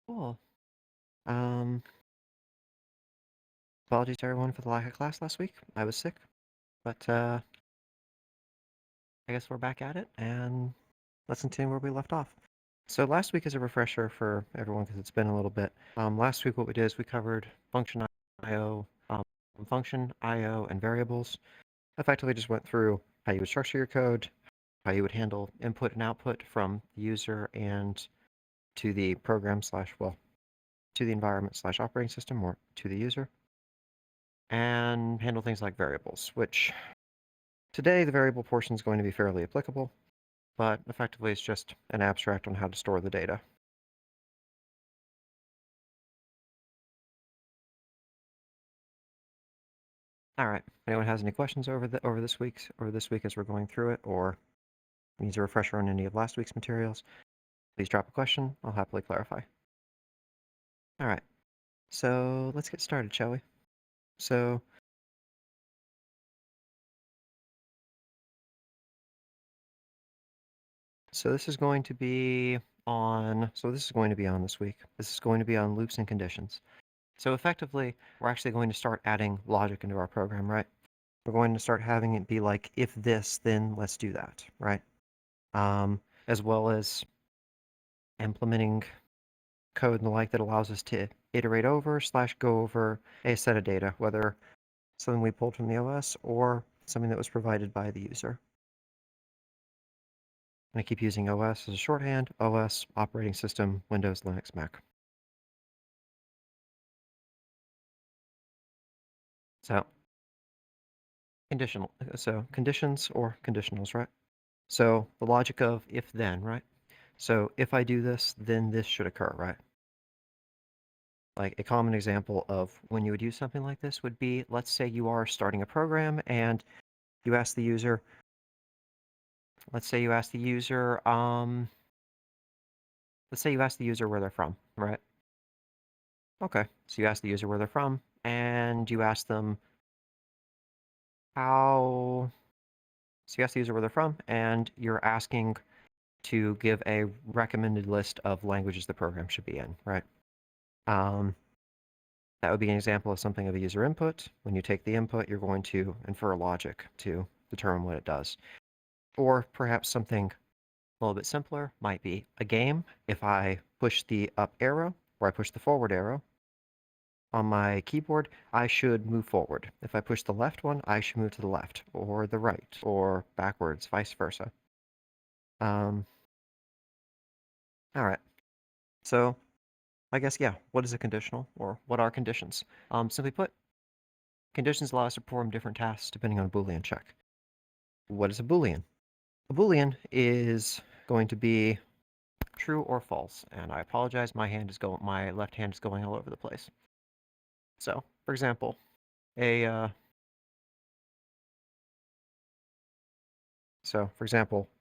Cool. Um, Apologies to everyone for the lack of class last week. I was sick, but I guess we're back at it, and let's continue where we left off. So last week is a refresher for everyone because it's been a little bit. Last week what we did is we covered function I/O, and variables. Effectively just went through how you would structure your code, how you would handle input and output from the user and to the program slash, well, to the environment slash operating system or to the user, and handle things like variables, which today the variable portion is going to be fairly applicable, but effectively it's just an abstract on how to store the data. All right. Anyone has any questions over this week as we're going through it, or needs a refresher on any of last week's materials? Please drop a question. I'll happily clarify. All right. So let's get started, shall we? So this is going to be on. So this is going to be on this week. This is going to be on loops and conditions. So effectively, we're actually going to start adding logic into our program, right? We're going to start having it be like, if this, then let's do that, right? As well as implementing code and the like that allows us to iterate over / go over a set of data, whether something we pulled from the OS or something that was provided by the user. And I keep using OS as a shorthand, OS, operating system, Windows, Linux, Mac. So conditions or conditionals, right? So the logic of if then, right? So if I do this, then this should occur, right? Like a common example of when you would use something like this would be, let's say you are starting a program and you ask the user, let's say you ask the user where they're from, right? Okay, so you ask the user where they're from, and you ask them how. So you ask the user where they're from, and you're asking to give a recommended list of languages the program should be in, right? That would be an example of something of a user input. When you take the input, you're going to infer logic to determine what it does. Or perhaps something a little bit simpler might be a game. If I push the up arrow or I push the forward arrow on my keyboard, I should move forward. If I push the left one, I should move to the left or the right or backwards, vice versa. All right. So I guess, yeah, what is a conditional or what are conditions? Simply put, conditions allow us to perform different tasks depending on a Boolean check. What is a Boolean? A Boolean is going to be true or false, and I apologize, my left hand is going all over the place. So, for example,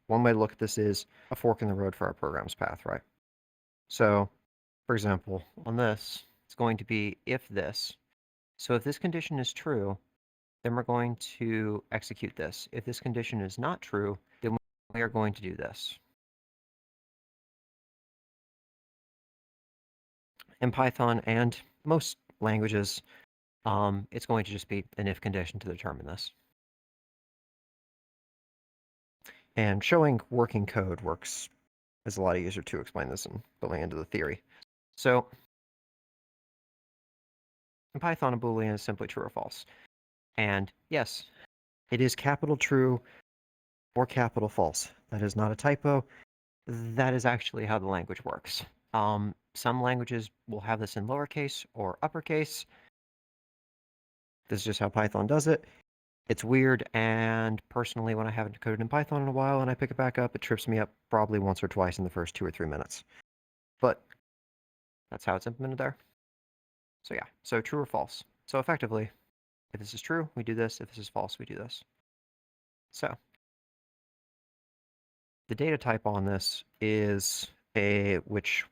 one way to look at this is a fork in the road for our program's path, right? So, for example, on this, it's going to be if this. So if this condition is true, then we're going to execute this. If this condition is not true, then we are going to do this. In Python and most languages, it's going to just be an if condition to determine this. And showing working code is a lot easier to explain this and building into the theory. So in Python, a Boolean is simply true or false. And yes, it is capital true or capital false. That is not a typo. That is actually how the language works. Some languages will have this in lowercase or uppercase. This is just how Python does it. It's weird, and personally, when I haven't coded in Python in a while and I pick it back up, it trips me up probably once or twice in the first 2 or 3 minutes. But that's how it's implemented there. So yeah, so true or false. So effectively, if this is true, we do this. If this is false, we do this. So the data type on this is which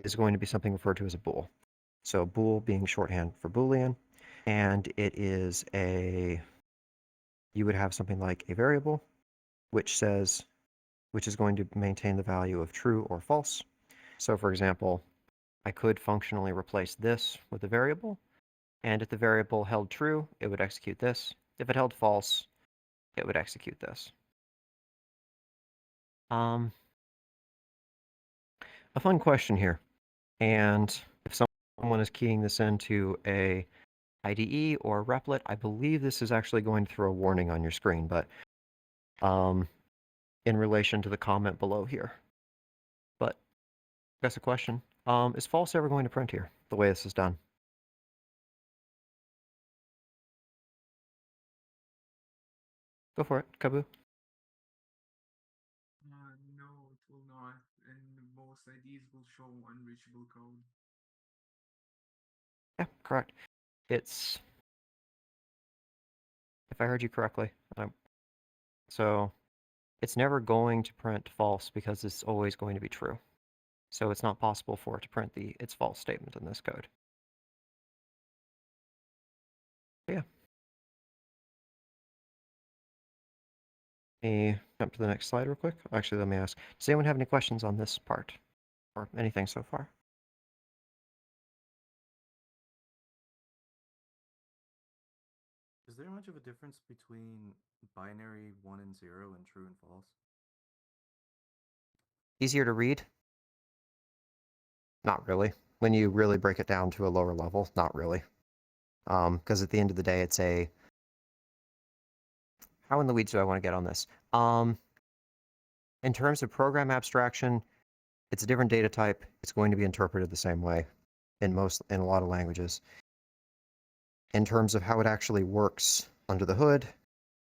is going to be something referred to as a bool. So bool being shorthand for Boolean, and you would have something like a variable, which is going to maintain the value of true or false. So for example, I could functionally replace this with a variable, and if the variable held true, it would execute this. If it held false, it would execute this. A fun question here, and if someone is keying this into a IDE or replet, I believe this is actually going to throw a warning on your screen, but in relation to the comment below here. But that's a question. Is false ever going to print here, the way this is done? Go for it, Kabu. No, it will not, and most IDs will show unreachable code. Yeah, correct. It's, if I heard you correctly, so it's never going to print false because it's always going to be true. So it's not possible for it to print the it's false statement in this code. But yeah. Let me jump to the next slide real quick. Actually, let me ask, does anyone have any questions on this part or anything so far? Is there much of a difference between binary 1 and 0 and true and false? Easier to read? Not really. When you really break it down to a lower level, not really. Because at the end of the day, it's a... How in the weeds do I want to get on this? In terms of program abstraction, it's a different data type. It's going to be interpreted the same way in a lot of languages. In terms of how it actually works under the hood,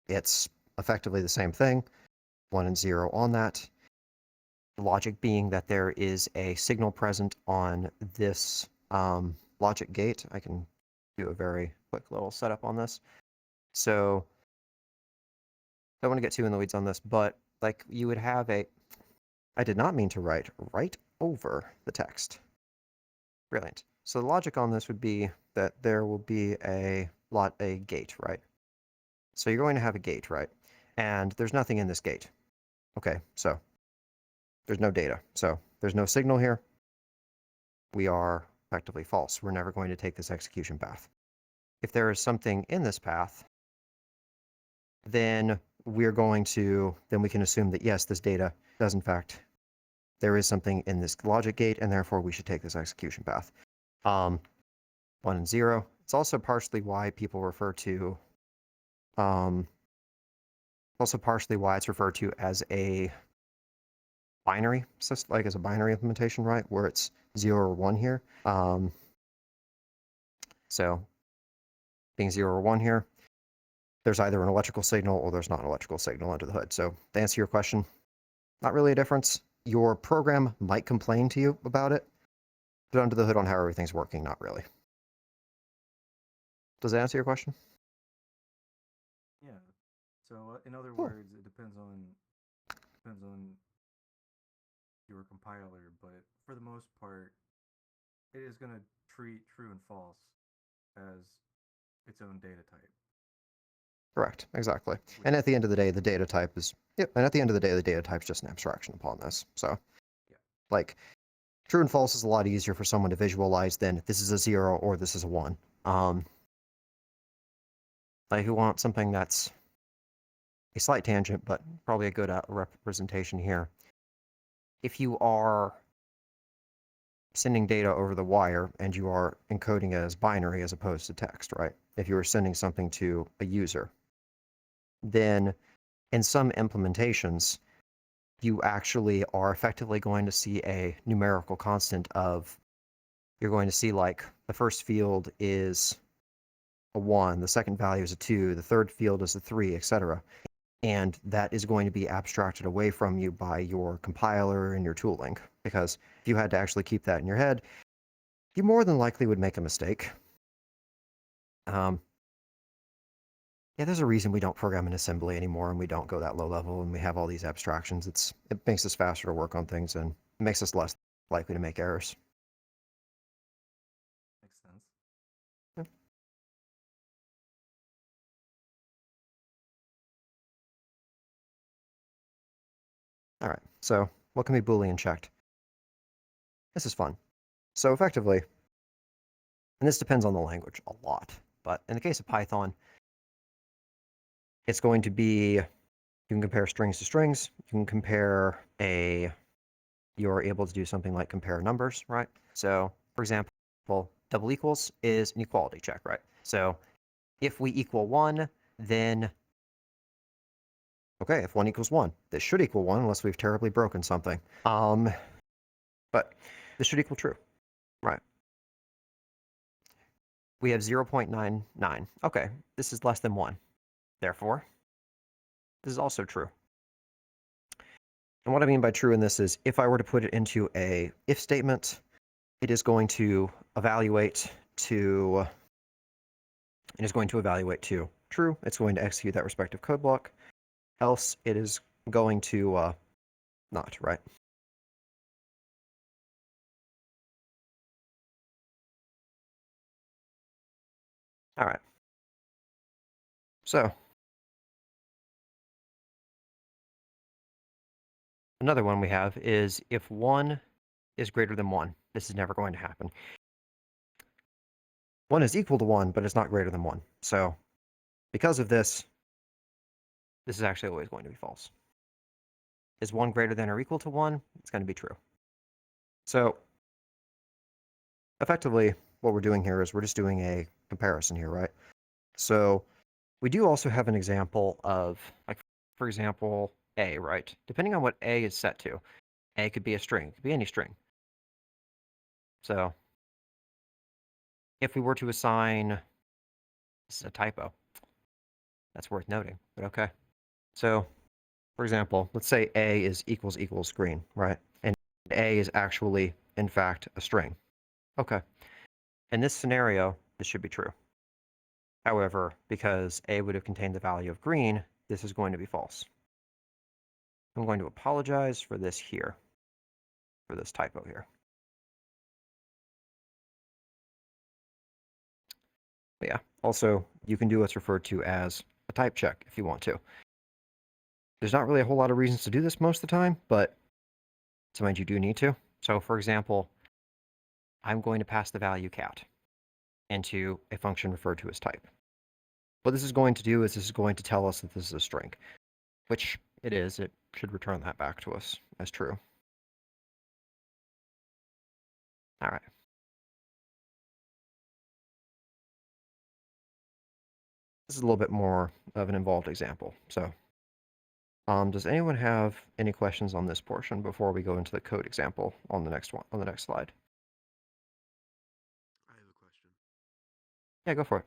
it's effectively the same thing, 1 and 0 on that. The logic being that there is a signal present on this logic gate. I can do a very quick little setup on this. So I don't want to get too in the weeds on this, but like you would have a, I did not mean to write right over the text. Brilliant. So the logic on this would be that there will be a gate, right? So you're going to have a gate, right? And there's nothing in this gate. Okay, so there's no data. So there's no signal here. We are effectively false. We're never going to take this execution path. If there is something in this path, then we can assume that yes, this data does in fact, there is something in this logic gate, and therefore we should take this execution path. 1 and 0. It's also partially why people refer to, also partially why it's referred to as a binary system, like as a binary implementation, right? Where it's 0 or 1 here. So being 0 or 1 here, there's either an electrical signal or there's not an electrical signal under the hood. So to answer your question, not really a difference. Your program might complain to you about it, but under the hood on how everything's working, not really. Does that answer your question? Yeah. So in other Cool. words, it depends on your compiler, but for the most part, it is going to treat true and false as its own data type. Correct, exactly. And at the end of the day, the data type is, yep, and at the end of the day, the data type is just an abstraction upon this. So, yeah. Like, true and false is a lot easier for someone to visualize than this is a 0 or this is a 1. Like, who wants something that's a slight tangent, but probably a good representation here. If you are sending data over the wire and you are encoding it as binary as opposed to text, right? If you are sending something to a user, then in some implementations, you actually are effectively going to see a numerical constant of, you're going to see like the first field is a 1, the second value is a 2, the third field is a 3, etc. And that is going to be abstracted away from you by your compiler and your tooling. Because if you had to actually keep that in your head, you more than likely would make a mistake. Yeah, there's a reason we don't program in assembly anymore and we don't go that low level and we have all these abstractions. It makes us faster to work on things and it makes us less likely to make errors. Makes sense. Yeah. All right, so what can be Boolean checked? This is fun. So effectively, and this depends on the language a lot, but in the case of Python, it's going to be, you can compare strings to strings, you can compare you're able to do something like compare numbers, right? So, for example, double equals is an equality check, right? So, if we equal 1, then, okay, if 1 equals 1, this should equal 1 unless we've terribly broken something. But this should equal true, right? We have 0.99. Okay, this is less than 1. Therefore, this is also true. And what I mean by true in this is if I were to put it into a if statement, it is going to evaluate to true. It's going to execute that respective code block. Else, it is going to not, right? All right. So, another one we have is if 1 is greater than 1. This is never going to happen. 1 is equal to 1, but it's not greater than 1. So, because of this, this is actually always going to be false. Is 1 greater than or equal to 1? It's going to be true. So, effectively, what we're doing here is we're just doing a comparison here, right? So, we do also have an example of, like, for example, A, right? Depending on what A is set to, A could be a string, it could be any string. So, if we were to assign, this is a typo, that's worth noting, but okay. So, for example, let's say A is equals green, right? And A is actually, in fact, a string. Okay. In this scenario, this should be true. However, because A would have contained the value of green, this is going to be false. I'm going to apologize for this here, for this typo here. But yeah, also, you can do what's referred to as a type check if you want to. There's not really a whole lot of reasons to do this most of the time, but sometimes you do need to. So, for example, I'm going to pass the value cat into a function referred to as type. What this is going to do is this is going to tell us that this is a string, which it is. It should return that back to us as true. All right. This is a little bit more of an involved example. So, does anyone have any questions on this portion before we go into the code example on the next slide? I have a question. Yeah, go for it.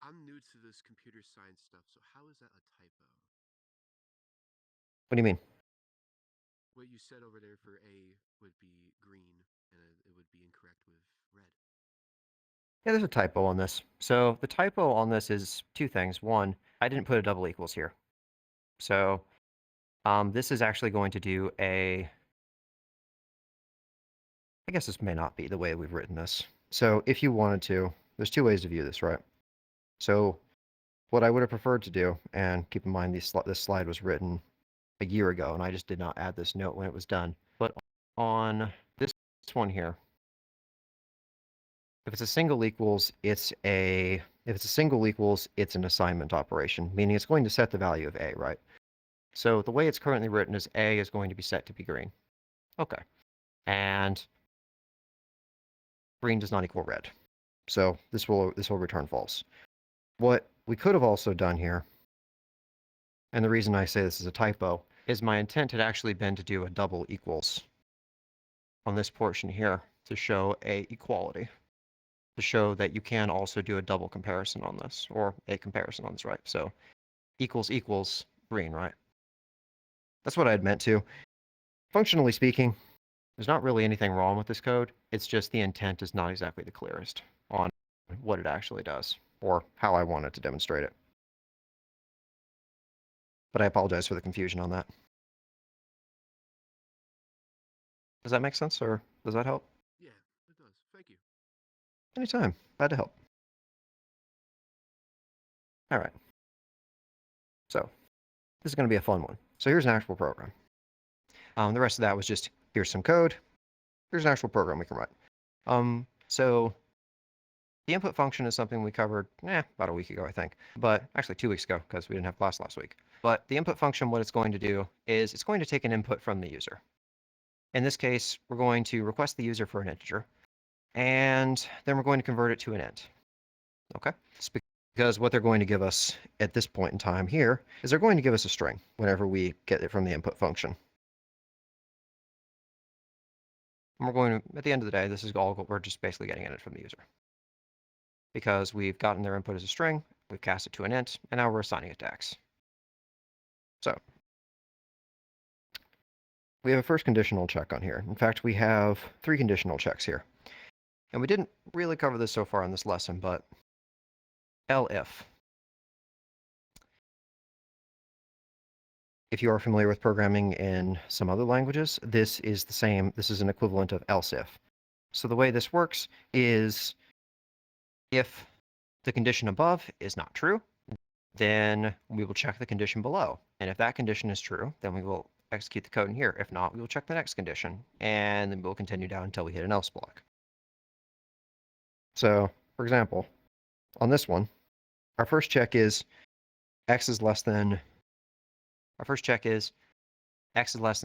I'm new to this computer science stuff, so how is that a typo? What do you mean? What you said over there for A would be green, and it would be incorrect with red. Yeah, there's a typo on this. So the typo on this is two things. One, I didn't put a double equals here. So this is actually going to do a, I guess this may not be the way we've written this. So if you wanted to, there's two ways to view this, right? So what I would have preferred to do, and keep in mind this slide was written a year ago, and I just did not add this note when it was done. But on this one here, if it's a single equals, it's an assignment operation, meaning it's going to set the value of A, right? So the way it's currently written is A is going to be set to be green. Okay. And green does not equal red. So this will return false. What we could have also done here, and the reason I say this is a typo, is my intent had actually been to do a double equals on this portion here to show a equality, to show that you can also do a double comparison on this, or a comparison on this, right? So equals equals green, right? That's what I had meant to. Functionally speaking, there's not really anything wrong with this code. It's just the intent is not exactly the clearest on what it actually does, or how I wanted to demonstrate it. But I apologize for the confusion on that. Does that make sense, or does that help? Yeah, it does. Thank you. Anytime. Glad to help. All right. So this is going to be a fun one. So here's an actual program. The rest of that was just, here's some code. There's an actual program we can run. So the input function is something we covered about a week ago, I think. But actually 2 weeks ago, because we didn't have class last week. But the input function, what it's going to do is it's going to take an input from the user. In this case, we're going to request the user for an integer, and then we're going to convert it to an int. Okay? It's because what they're going to give us at this point in time here is they're going to give us a string whenever we get it from the input function. And we're going to, at the end of the day, this is all we're just basically getting it from the user. Because we've gotten their input as a string, we've cast it to an int, and now we're assigning it to x. So we have a first conditional check on here. In fact, we have 3 conditional checks here. And we didn't really cover this so far in this lesson, but elif. If you are familiar with programming in some other languages, this is the same. This is an equivalent of else if. So the way this works is if the condition above is not true, then we will check the condition below. And if that condition is true, then we will execute the code in here. If not, we will check the next condition, and then we'll continue down until we hit an else block. So, for example, on this one, our first check is x is less than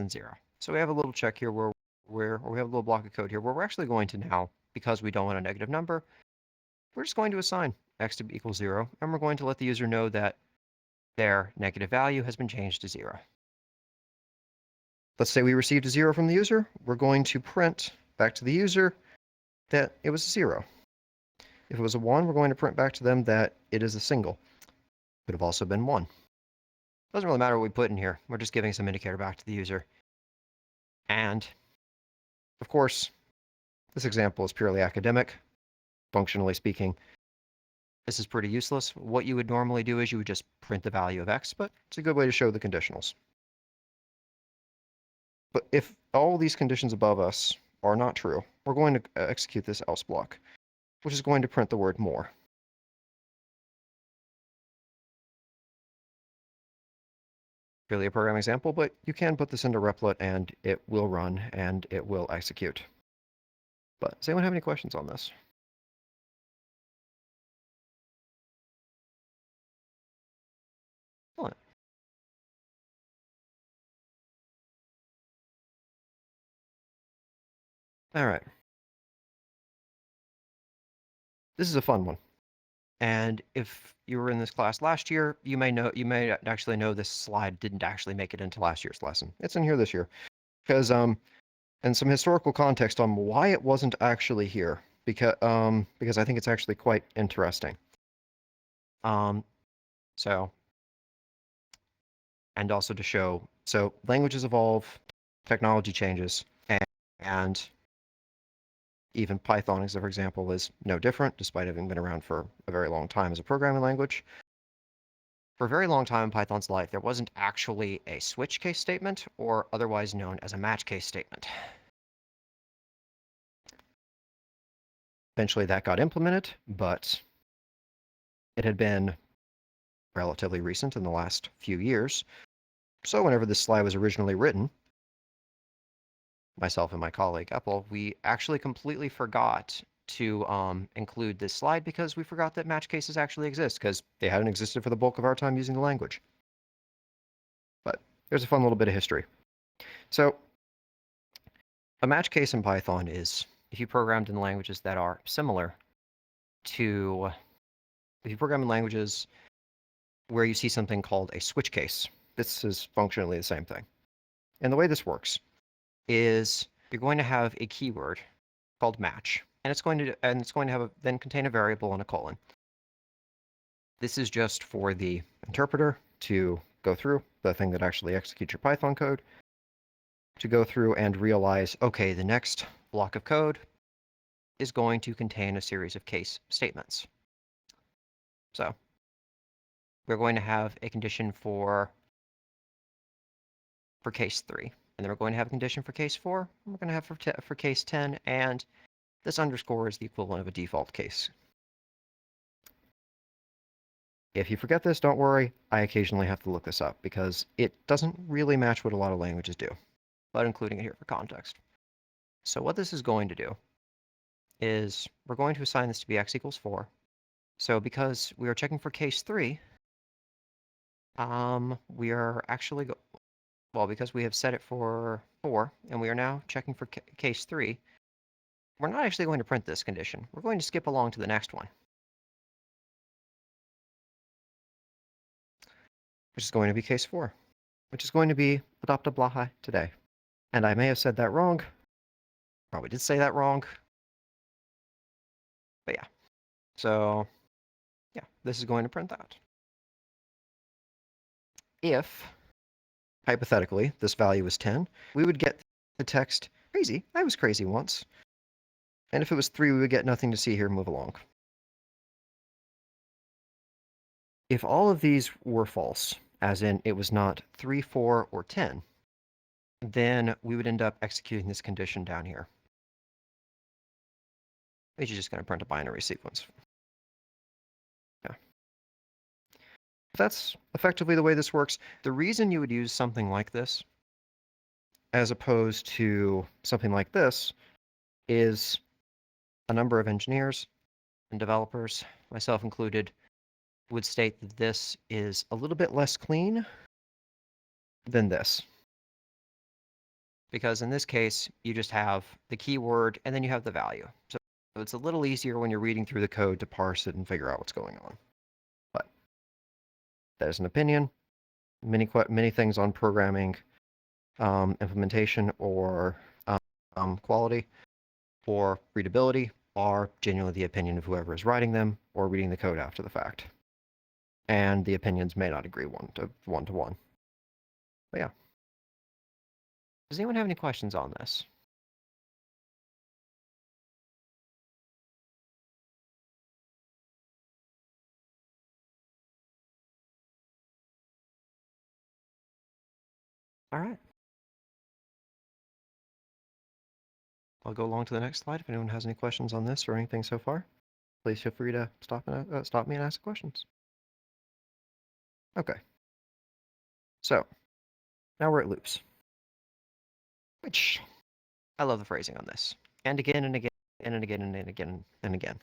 0. So we have a little check here or we have a little block of code here where we're actually going to now, because we don't want a negative number, we're just going to assign x to equal 0, and we're going to let the user know that their negative value has been changed to 0. Let's say we received a 0 from the user. We're going to print back to the user that it was a 0. If it was a 1, we're going to print back to them that it is a single. Could have also been 1. Doesn't really matter what we put in here. We're just giving some indicator back to the user. And, of course, this example is purely academic, functionally speaking. This is pretty useless. What you would normally do is you would just print the value of x, but it's a good way to show the conditionals. But if all these conditions above us are not true, we're going to execute this else block, which is going to print the word more. Really a program example, but you can put this into Replit and it will run and it will execute. But does anyone have any questions on this? Excellent. All right. This is a fun one. And if you were in this class last year, you may actually know this slide didn't actually make it into last year's lesson. It's in here this year. Because and some historical context on why it wasn't actually here, because I think it's actually quite interesting. So, and also to show, so languages evolve, technology changes, and even Python, as for example, is no different, despite having been around for a very long time as a programming language. For a very long time in Python's life, there wasn't actually a switch case statement, or otherwise known as a match case statement. Eventually that got implemented, but it had been relatively recent in the last few years. So whenever this slide was originally written, myself and my colleague Epple, we actually completely forgot to include this slide because we forgot that match cases actually exist because they hadn't existed for the bulk of our time using the language. But there's a fun little bit of history. So a match case in Python is if you programmed in languages that are similar to, if you program in languages where you see something called a switch case, this is functionally the same thing. And the way this works is you're going to have a keyword called match, and it's going to have then contain a variable and a colon. This is just for the interpreter to go through, the thing that actually executes your Python code, to go through and realize, okay, the next block of code is going to contain a series of case statements. So we're going to have a condition for case 3. And then we're going to have a condition for case 4, and we're going to have for case 10, and this underscore is the equivalent of a default case. If you forget this, don't worry. I occasionally have to look this up because it doesn't really match what a lot of languages do, but including it here for context. So what this is going to do is we're going to assign this to be x equals 4. So because we are checking for case 3, we are actually, well, because we have set it for 4, and we are now checking for case 3, we're not actually going to print this condition. We're going to skip along to the next one, which is going to be case 4, which is going to be adopt a blaha today. And I may have said that wrong. Probably did say that wrong. But yeah. So, yeah, this is going to print that. If, hypothetically, this value is 10, we would get the text, crazy, I was crazy once. And if it was 3, we would get nothing to see here, move along. If all of these were false, as in it was not 3, 4, or 10, then we would end up executing this condition down here. Which is just going to print a binary sequence. Yeah. That's effectively the way this works. The reason you would use something like this, as opposed to something like this, is a number of engineers and developers, myself included, would state that this is a little bit less clean than this. Because in this case, you just have the keyword and then you have the value. So it's a little easier when you're reading through the code to parse it and figure out what's going on. But that is an opinion. Many things on programming implementation or quality or readability are genuinely the opinion of whoever is writing them or reading the code after the fact. And the opinions may not agree one to one. But yeah. Does anyone have any questions on this? All right. I'll go along to the next slide. If anyone has any questions on this or anything so far, please feel free to stop me and ask questions. Okay. So now we're at loops, which I love the phrasing on this. And again and again and again and again and again.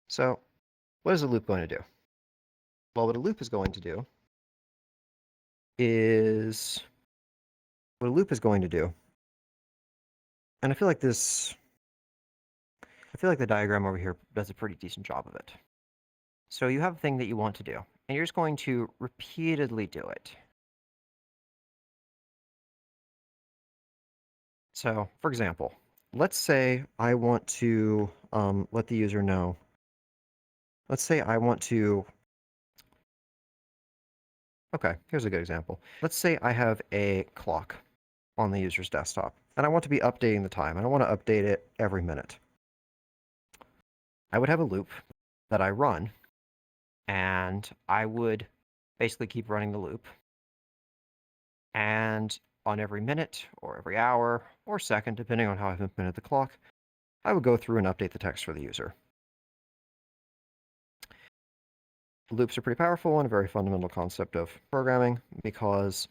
So what is a loop going to do? Well, what a loop is going to do is and I feel like the diagram over here does a pretty decent job of it. So you have a thing that you want to do, and you're just going to repeatedly do it. So, for example, let's say I want to let the user know. Let's say I want to. Okay, here's a good example. Let's say I have a clock on the user's desktop, and I want to be updating the time, and I want to update it every minute. I would have a loop that I run, and I would basically keep running the loop. And on every minute, or every hour, or second, depending on how I've implemented the clock, I would go through and update the text for the user. Loops are pretty powerful and a very fundamental concept of programming because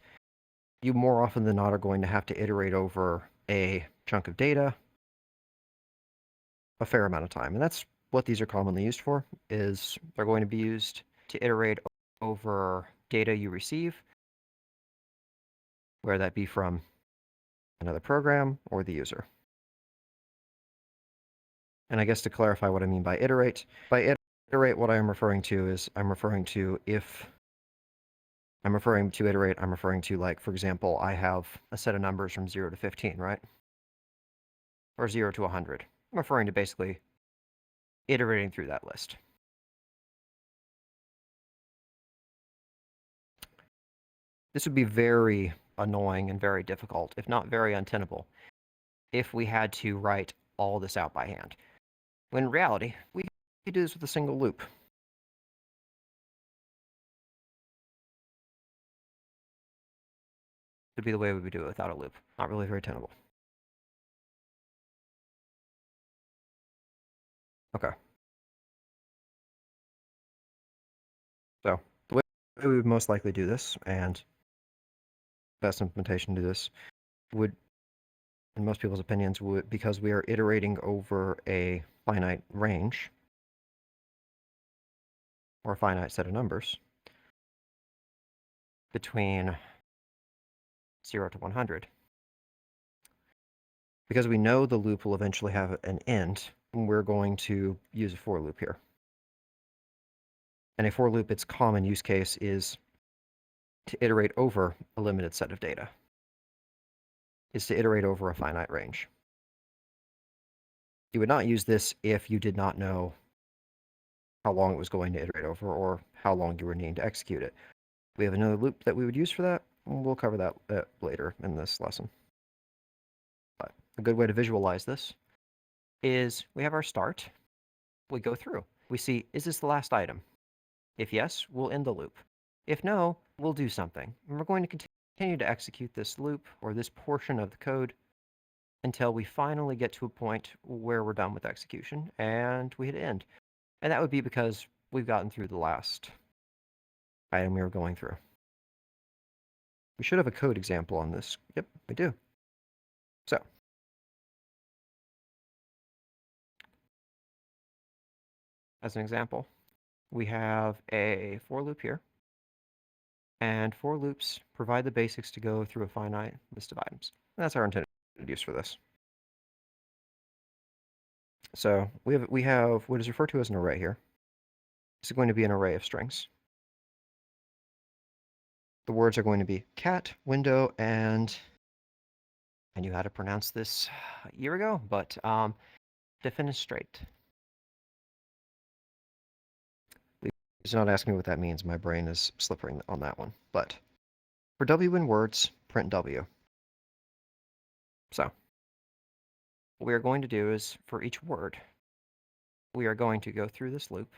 you more often than not are going to have to iterate over a chunk of data a fair amount of time. And that's what these are commonly used for, is they're going to be used to iterate over data you receive, whether that be from another program or the user. And I guess to clarify what I mean by iterate, what I'm referring to is I'm referring to like, for example, I have a set of numbers from 0 to 15, right? Or 0 to 100. I'm referring to basically iterating through that list. This would be very annoying and very difficult, if not very untenable, if we had to write all this out by hand. When in reality, we could do this with a single loop. Would be the way we would do it without a loop. Not really very tenable. Okay. So the way we would most likely do this, and best implementation to this, would in most people's opinions, because we are iterating over a finite range, or a finite set of numbers, between 0 to 100. Because we know the loop will eventually have an end, we're going to use a for loop here. And a for loop, its common use case is to iterate over a limited set of data, is to iterate over a finite range. You would not use this if you did not know how long it was going to iterate over or how long you were needing to execute it. We have another loop that we would use for that. We'll cover that later in this lesson. But a good way to visualize this is we have our start. We go through. We see, is this the last item? If yes, we'll end the loop. If no, we'll do something. And we're going to continue to execute this loop or this portion of the code until we finally get to a point where we're done with execution and we hit end. And that would be because we've gotten through the last item we were going through. We should have a code example on this. Yep, we do. So, as an example, we have a for loop here. And for loops provide the basics to go through a finite list of items. And that's our intended use for this. So we have what is referred to as an array here. This is going to be an array of strings. The words are going to be cat, window, and I knew how to pronounce this a year ago, but defenestrate. Please not ask me what that means. My brain is slipping on that one. But for W in words, print W. So what we are going to do is for each word, we are going to go through this loop,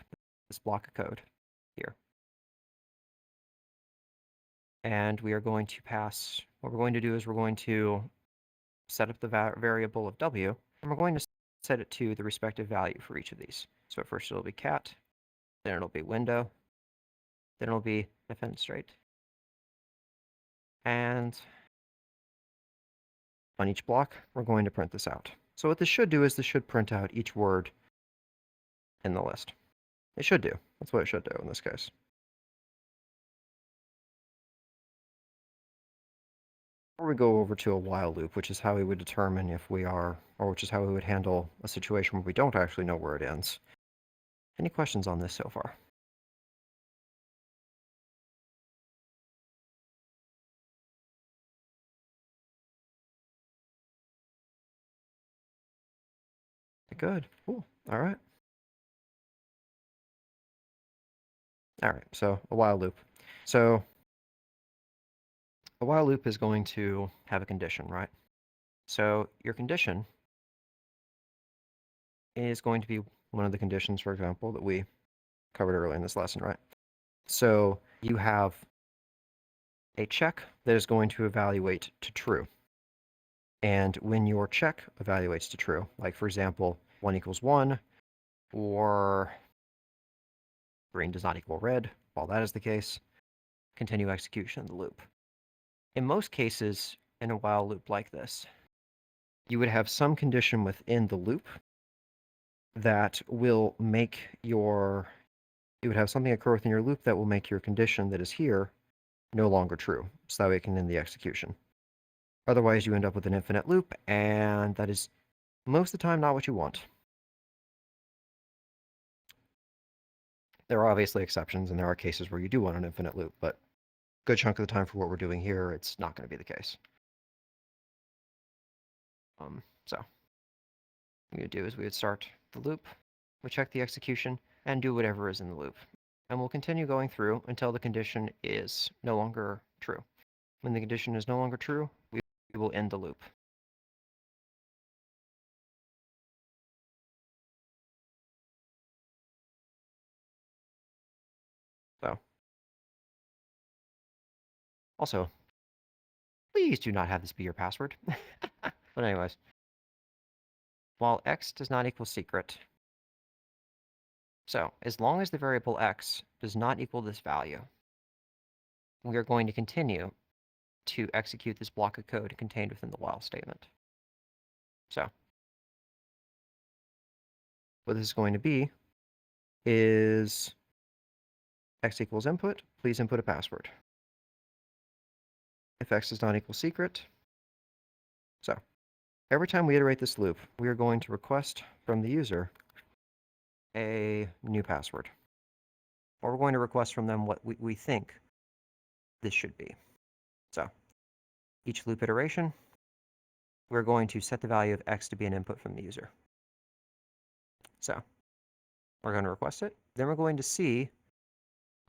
this block of code here. And we are going to pass, what we're going to do is we're going to set up the variable of W, and we're going to set it to the respective value for each of these. So at first it'll be cat, then it'll be window, then it'll be defenestrate. And on each block, we're going to print this out. So what this should do is this should print out each word in the list. It should do. That's what it should do in this case. Before we go over to a while loop, which is how we would determine if we are, or which is how we would handle a situation where we don't actually know where it ends. Any questions on this so far? Good. Cool. All right. All right. So a while loop. So a while loop is going to have a condition, right? So your condition is going to be one of the conditions, for example, that we covered earlier in this lesson, right? So you have a check that is going to evaluate to true. And when your check evaluates to true, like for example, 1 equals 1, or green does not equal red, while that is the case, continue execution of the loop. In most cases, in a while loop like this, you would have some condition within the loop that will make your, you would have something occur within your loop that will make your condition that is here no longer true, so that way it can end the execution. Otherwise, you end up with an infinite loop, and that is most of the time not what you want. There are obviously exceptions, and there are cases where you do want an infinite loop, but a good chunk of the time for what we're doing here, it's not going to be the case. So what we would do is we would start the loop, we check the execution, and do whatever is in the loop. And we'll continue going through until the condition is no longer true. When the condition is no longer true, we will end the loop. So, also, please do not have this be your password. But anyways, while x does not equal secret, so as long as the variable x does not equal this value, we are going to continue to execute this block of code contained within the while statement. So what this is going to be is x equals input, please input a password. If x does not equal secret, so every time we iterate this loop, we are going to request from the user a new password. Or we're going to request from them what we think this should be. So each loop iteration, we're going to set the value of x to be an input from the user. So we're going to request it. Then we're going to see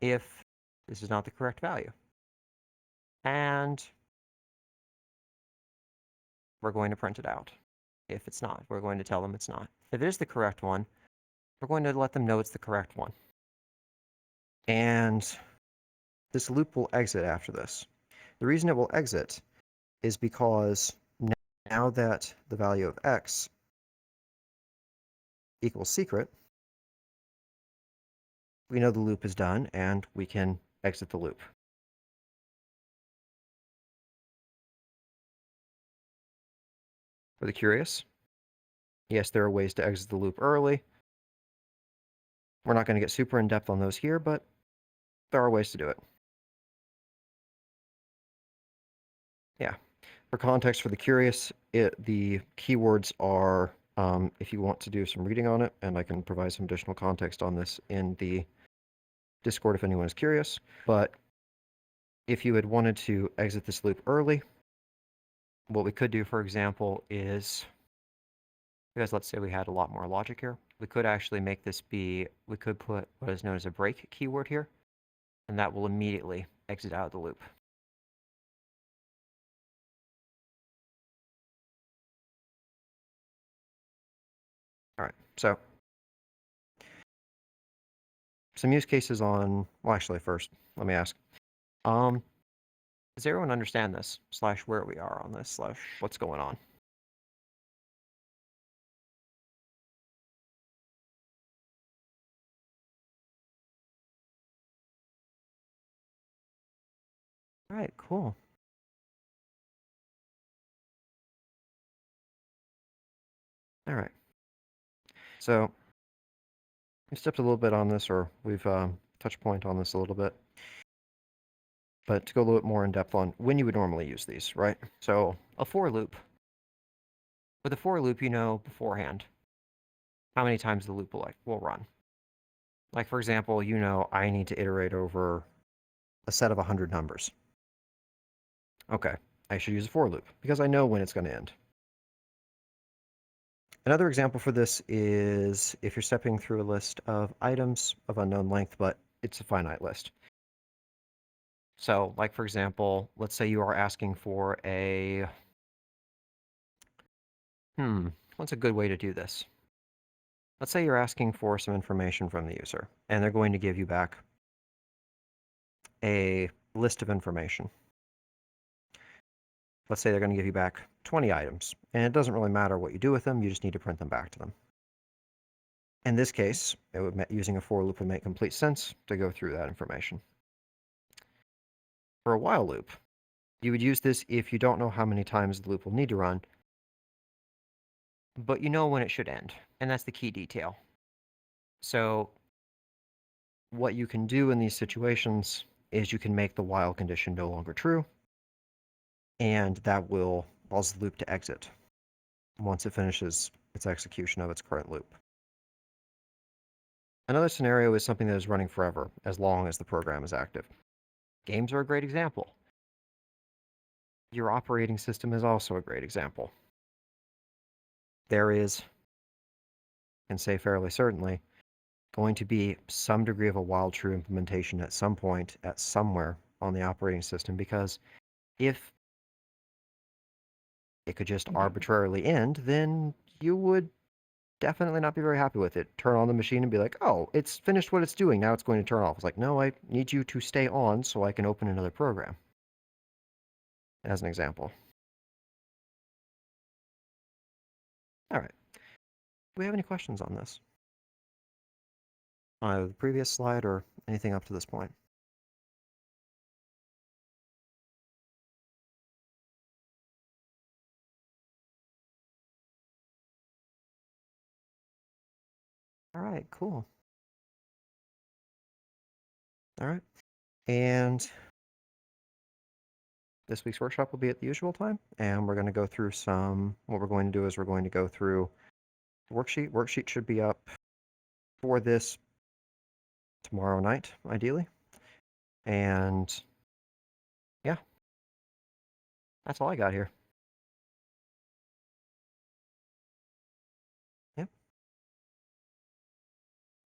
if this is not the correct value. And we're going to print it out. If it's not, we're going to tell them it's not. If it is the correct one, we're going to let them know it's the correct one. And this loop will exit after this. The reason it will exit is because now that the value of x equals secret, we know the loop is done and we can exit the loop. For the curious, yes, there are ways to exit the loop early. We're not going to get super in-depth on those here, but there are ways to do it. Yeah. For context for the curious, the keywords are, if you want to do some reading on it, and I can provide some additional context on this in the Discord if anyone is curious, but if you had wanted to exit this loop early, what we could do, for example, is, because let's say we had a lot more logic here, we could actually make this be, we could put what is known as a break keyword here, and that will immediately exit out of the loop. All right, so some use cases on, well, actually, first, let me ask, does everyone understand this, slash where we are on this, slash what's going on? All right, cool. All right. So we stepped a little bit on this, or we've touched point on this a little bit. But to go a little bit more in depth on when you would normally use these, right? So a for loop. With a for loop, you know beforehand how many times the loop will run. Like, for example, you know I need to iterate over a set of 100 numbers. Okay, I should use a for loop because I know when it's going to end. Another example for this is if you're stepping through a list of items of unknown length, but it's a finite list. So, like, for example, let's say you are asking for a... what's a good way to do this? Let's say you're asking for some information from the user, and they're going to give you back a list of information. Let's say they're going to give you back 20 items, and it doesn't really matter what you do with them, you just need to print them back to them. In this case, using a for loop would make complete sense to go through that information. For a while loop, you would use this if you don't know how many times the loop will need to run, but you know when it should end, and that's the key detail. So what you can do in these situations is you can make the while condition no longer true, and that will cause the loop to exit once it finishes its execution of its current loop. Another scenario is something that is running forever, as long as the program is active. Games are a great example. Your operating system is also a great example. There is, I can say fairly certainly, going to be some degree of a while true implementation at some point, at somewhere on the operating system, because if it could just arbitrarily end, then you would definitely not be very happy with it. Turn on the machine and be like, oh, it's finished what it's doing, now it's going to turn off. It's like, no, I need you to stay on so I can open another program. As an example. All right. Do we have any questions on this? Either the previous slide or anything up to this point? right, cool. All right. And this week's workshop will be at the usual time, and we're going to go through what we're going to do is we're going to go through the worksheet. Worksheet should be up for this tomorrow night, ideally. And yeah, that's all I got here.